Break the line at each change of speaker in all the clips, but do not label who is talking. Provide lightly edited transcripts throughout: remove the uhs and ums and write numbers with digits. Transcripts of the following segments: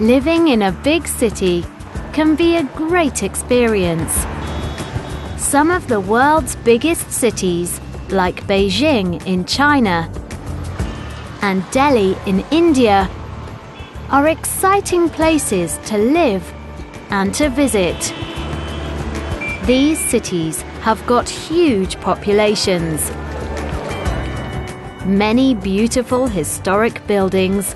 Living in a big city can be a great experience. Some of the world's biggest cities, like Beijing in China and Delhi in India, are exciting places to live and to visit. These cities have got huge populations, many beautiful historic buildings,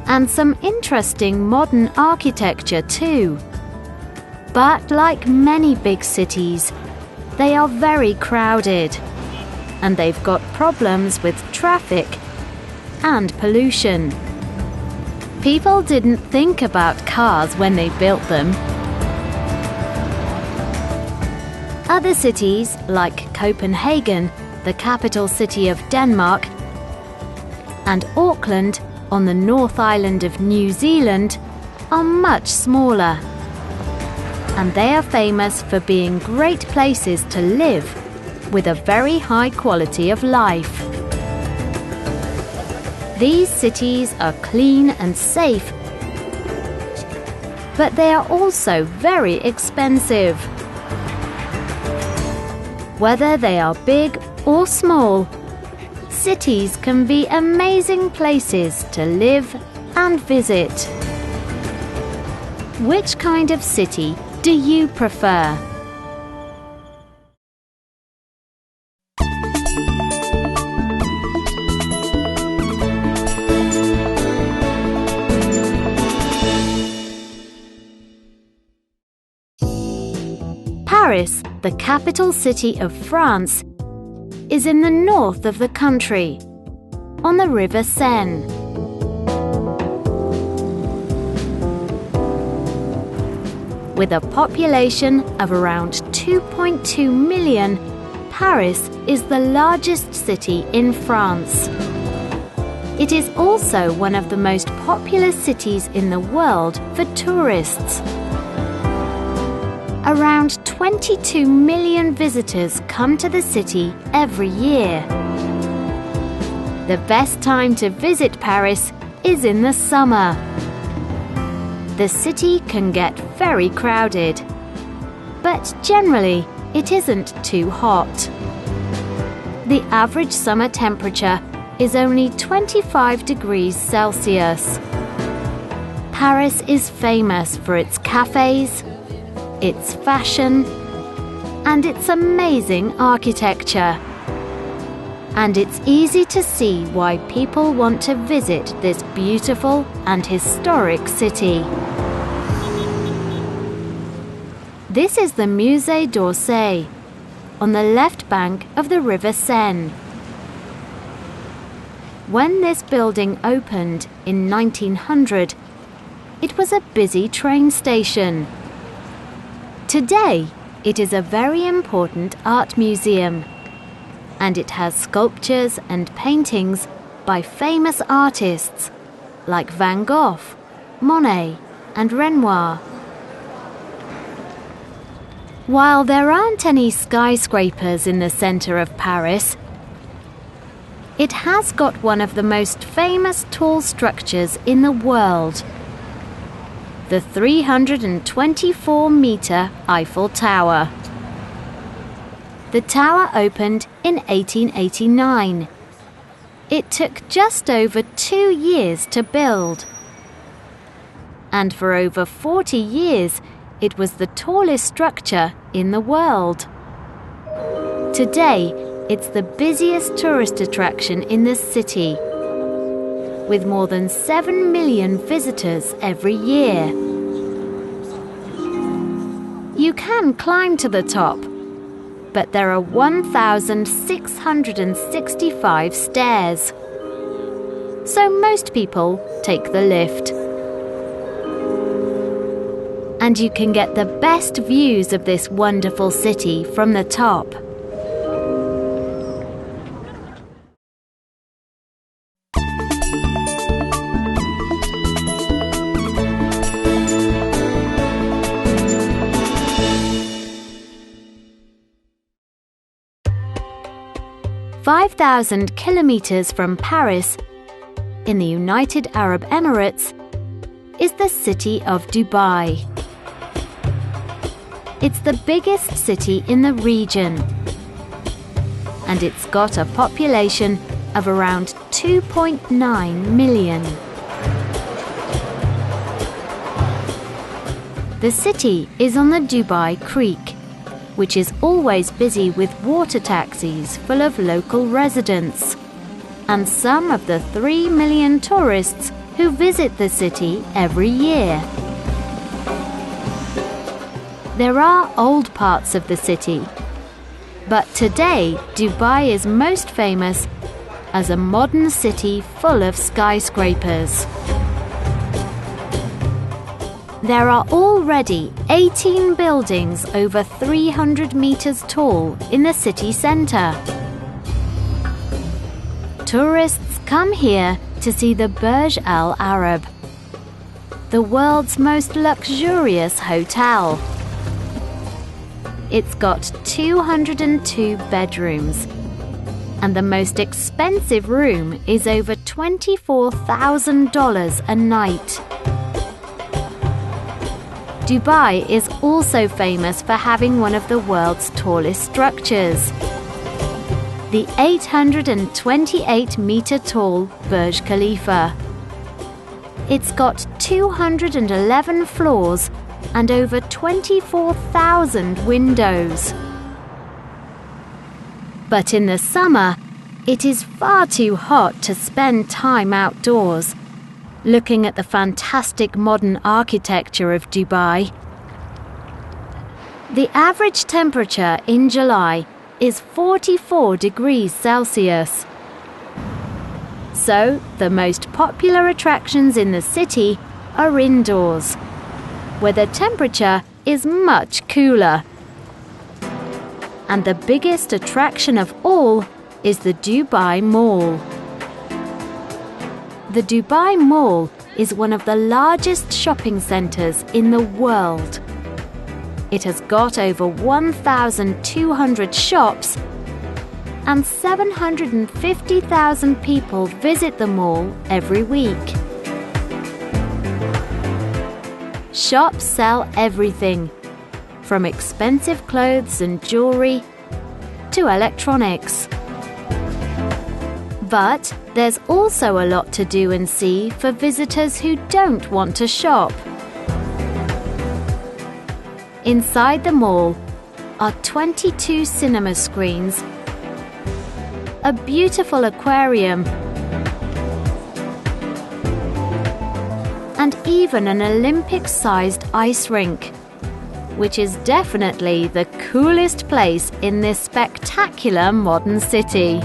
and some interesting modern architecture too. But like many big cities, they are very crowded, and they've got problems with traffic and pollution. People didn't think about cars when they built them. Other cities, like Copenhagen, the capital city of Denmark, and Auckland, on the North Island of New Zealand, are much smaller, and they are famous for being great places to live with a very high quality of life. These cities are clean and safe, but they are also very expensive. Whether they are big or small, cities can be amazing places to live and visit. Which kind of city do you prefer? Paris, the capital city of France, is in the north of the country, on the River Seine. With a population of around 2.2 million, Paris is the largest city in France. It is also one of the most popular cities in the world for tourists. Around 22 million visitors come to the city every year. The best time to visit Paris is in the summer. The city can get very crowded, but generally it isn't too hot. The average summer temperature is only 25 degrees Celsius. Paris is famous for its cafes, its fashion, and its amazing architecture. And it's easy to see why people want to visit this beautiful and historic city. This is the Musée d'Orsay, on the left bank of the River Seine. When this building opened in 1900, it was a busy train station. Today, it is a very important art museum, and it has sculptures and paintings by famous artists like Van Gogh, Monet, and Renoir. While there aren't any skyscrapers in the center of Paris, it has got one of the most famous tall structures in the world, the 324-meter Eiffel Tower. The tower opened in 1889. It took just over 2 years to build. And for over 40 years, it was the tallest structure in the world. Today, it's the busiest tourist attraction in the city, with more than 7 million visitors every year. You can climb to the top, but there are 1,665 stairs. So most people take the lift. And you can get the best views of this wonderful city from the top. 5,000 kilometers from Paris, in the United Arab Emirates, is the city of Dubai. It's the biggest city in the region, and it's got a population of around 2.9 million. The city is on the Dubai Creek, which is always busy with water taxis full of local residents, and some of the 3 million tourists who visit the city every year. There are old parts of the city, but today Dubai is most famous as a modern city full of skyscrapers. There are already 18 buildings over 300 meters tall in the city center. Tourists come here to see the Burj Al Arab, the world's most luxurious hotel. It's got 202 bedrooms, and the most expensive room is over $24,000 a night. Dubai is also famous for having one of the world's tallest structures, the 828-meter-tall Burj Khalifa. It's got 211 floors and over 24,000 windows. But in the summer, it is far too hot to spend time outdoors, looking at the fantastic modern architecture of Dubai. The average temperature in July is 44 degrees Celsius. So, the most popular attractions in the city are indoors, where the temperature is much cooler. And the biggest attraction of all is the Dubai Mall. The Dubai Mall is one of the largest shopping centers in the world. It has got over 1,200 shops, and 750,000 people visit the mall every week. Shops sell everything, from expensive clothes and jewelry to electronics. But there's also a lot to do and see for visitors who don't want to shop. Inside the mall are 22 cinema screens, a beautiful aquarium, and even an Olympic-sized ice rink, which is definitely the coolest place in this spectacular modern city.